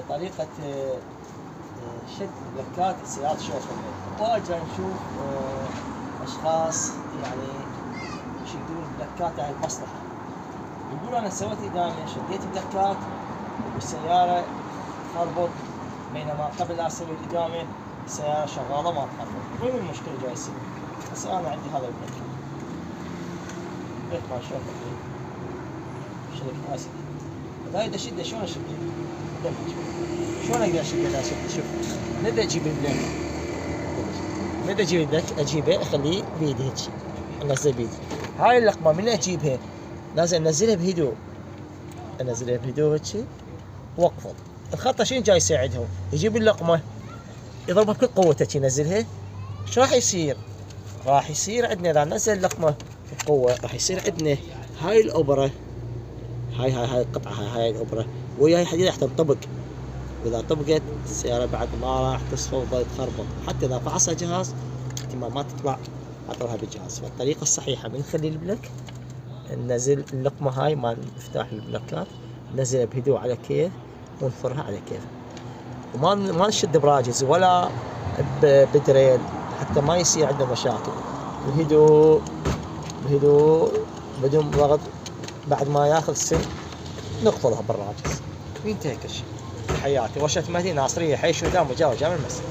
طريقة شد بلكات السيارات الشوفر. واجد نشوف أشخاص يعني يشدون بلكات على المصلحة، يقول أنا سويت إدامة شديت بلكات والسيارة خربط، بينما قبل لا أسوي الإدامة السيارة شغالة ما تخربط. وين المشكلة جاي يصير؟ هسه أنا عندي هذا البلك ما شوفه شركة آسيا، هاي دا شده شلون أشده؟ شلون أقدر أشده؟ شوف نبدأ أجيب البلك، نبدأ أجيب البلك أجيبه أخليه بيدي هيك أنزل بيدي. هاي اللقمة من أجيبها لازم أنزلها بهدوء، أنزلها بهدوء هيك وأقفل. الخطة شنو جاي يساعدهم؟ يجيب اللقمة يضربها بكل قوته ينزلها. شو راح يصير؟ راح يصير عندنا إذا نزل اللقمة بقوة راح يصير عندنا هاي الأوبرة، هاي القطعة، هاي الأوبرة ويا هاي حديدة راح تنطبق، وإذا طبقت السيارة بعد ما راح تصفى وتظل تخربط. حتى إذا فحصها جهاز احتمال ما تطلع عطوها بالجهاز. فالطريقة الصحيحة من نخلي البلك ننزل اللقمة هاي مال مفتاح البلكات، ننزلها بهدوء على كيف ونفرها على كيف، وما نشد براجز ولا بدريل حتى ما يصير عندنا مشاكل. بهدوء بهدوء بدون ضغط، بعد ما ياخذ سن نقفلها بالراجز وينتهي كل شيء. تحياتي ورشة مهدي ناصرية، حي شهداء مجاوة جامع المسجد.